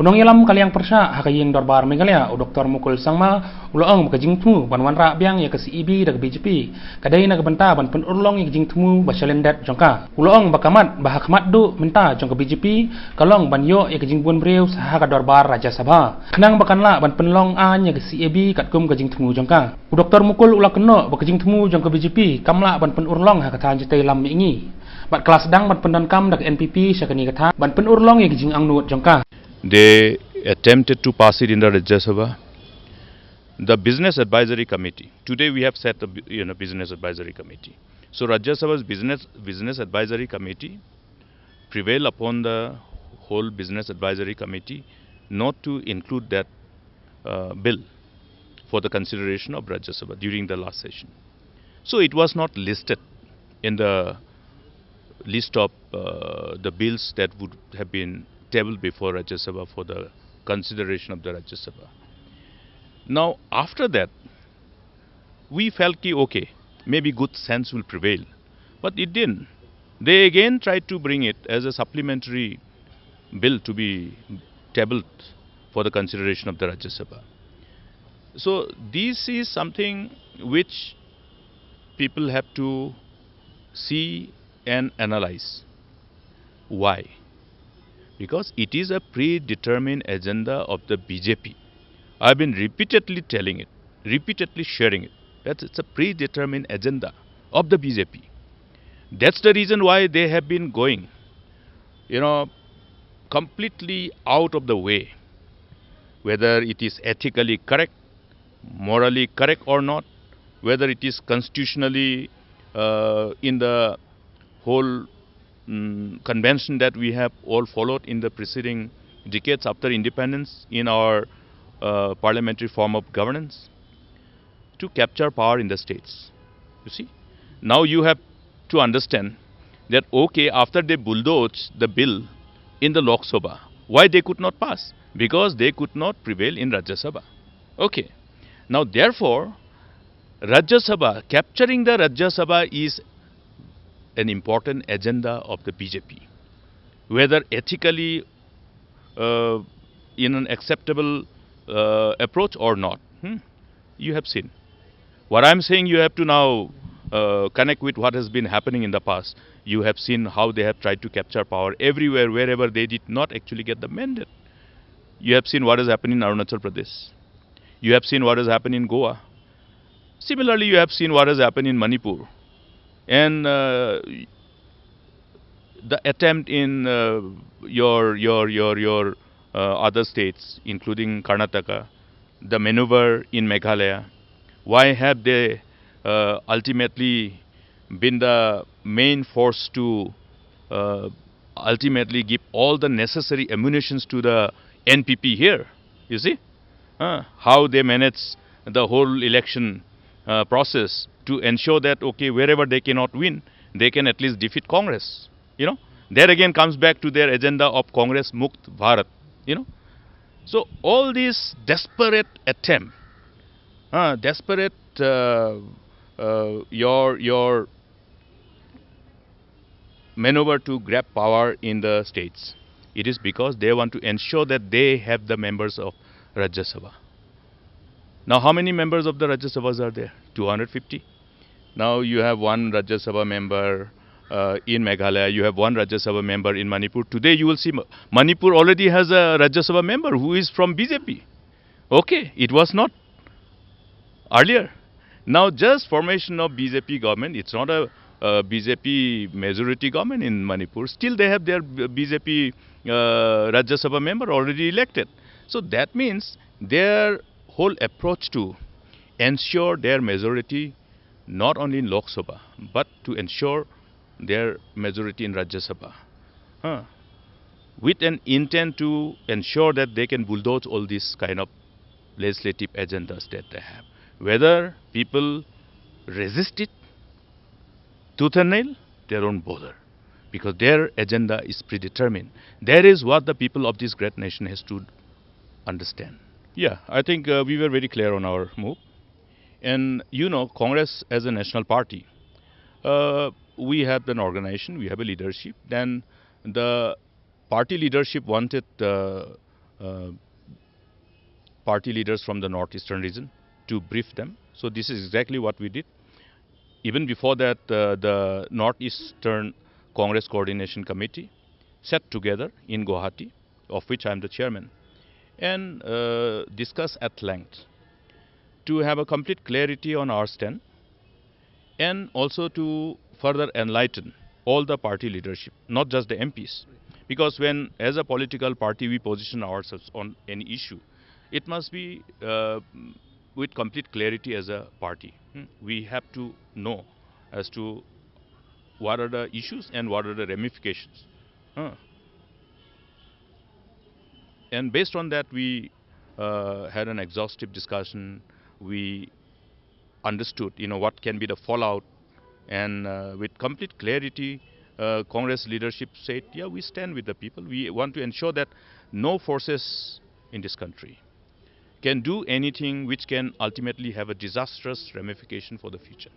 Unong yalam kaliang persya hakaying dorbar Meghalaya o Dr. Mukul sangma uloong makajing temu banwan ra biang ya ke CEB dag BJP kadai na benta ban pynurlong ya jing temu basalendat jongka uloong bakamat bahakmat du menta jongka BJP kalong ban yo ya kajing bun brew saha ka dorbar Raja Sabha kenang bakanla ban pynurlong an ya ke CEB katkum kajing temu jongka Dr. Mukul ulak keno bakajing temu jongka BJP kamla ban pynurlong hakatan jitai lam ingi bat kelas sedang ban pendan kam dag NPP syakani kata ban pynurlong ya jingangnud jongka. They attempted to pass it in the Rajya Sabha. The Business Advisory Committee. Today we have set a Business Advisory Committee. So Rajya Sabha's Business Advisory Committee prevailed upon the whole Business Advisory Committee not to include that bill for the consideration of Rajya Sabha during the last session. So it was not listed in the list of the bills that would have been tabled before Rajya Sabha for the consideration of the Rajya Sabha. Now after that we felt okay, maybe good sense will prevail, but it didn't. They again tried to bring it as a supplementary bill to be tabled for the consideration of the Rajya Sabha. So this is something which people have to see and analyze. Why? Because it is a predetermined agenda of the BJP. I've been repeatedly telling it, repeatedly sharing it, that it's a predetermined agenda of the BJP. That's the reason why they have been going, completely out of the way. Whether it is ethically correct, morally correct or not, whether it is constitutionally in the whole convention that we have all followed in the preceding decades after independence in our parliamentary form of governance, to capture power in the states. You see, now you have to understand that after they bulldoze the bill in the Lok Sabha, why they could not pass? Because they could not prevail in Rajya Sabha. Now therefore Rajya Sabha, capturing the Rajya Sabha is an important agenda of the BJP, whether ethically in an acceptable approach or not. You have seen. What I'm saying, you have to now connect with what has been happening in the past. You have seen how they have tried to capture power everywhere, wherever they did not actually get the mandate. You have seen what has happened in Arunachal Pradesh. You have seen what has happened in Goa. Similarly, you have seen what has happened in Manipur. And the attempt in your other states, including Karnataka, the maneuver in Meghalaya, why have they ultimately been the main force to ultimately give all the necessary ammunitions to the NPP here? You see how they manage the whole election process to ensure that wherever they cannot win, they can at least defeat Congress. There again comes back to their agenda of Congress Mukt Bharat. So all these desperate attempt, your maneuver to grab power in the states, it is because they want to ensure that they have the members of Rajya Sabha. Now how many members of the Rajya Sabhas are there? 250. Now you have one Rajya Sabha member in Meghalaya, you have one Rajya Sabha member in Manipur. Today you will see Manipur already has a Rajya Sabha member who is from BJP. It was not earlier. Now just formation of BJP government, it's not a BJP majority government in Manipur. Still they have their BJP Rajya Sabha member already elected. So that means their whole approach to ensure their majority not only in Lok Sabha but to ensure their majority in Rajya Sabha, with an intent to ensure that they can bulldoze all these kind of legislative agendas that they have. Whether people resist it tooth and nail, they don't bother, because their agenda is predetermined. That is what the people of this great nation has to understand. Yeah, I think we were very clear on our move. And Congress as a national party, we have an organization, we have a leadership. Then the party leadership wanted party leaders from the northeastern region to brief them. So this is exactly what we did. Even before that, the Northeastern Congress Coordination Committee sat together in Guwahati, of which I am the chairman, and discussed at length to have a complete clarity on our stand, and also to further enlighten all the party leadership, not just the MPs. Because when, as a political party, we position ourselves on any issue, it must be with complete clarity as a party. We have to know as to what are the issues and what are the ramifications. And based on that, we had an exhaustive discussion. We understood, what can be the fallout, and with complete clarity, Congress leadership said, yeah, we stand with the people. We want to ensure that no forces in this country can do anything which can ultimately have a disastrous ramification for the future.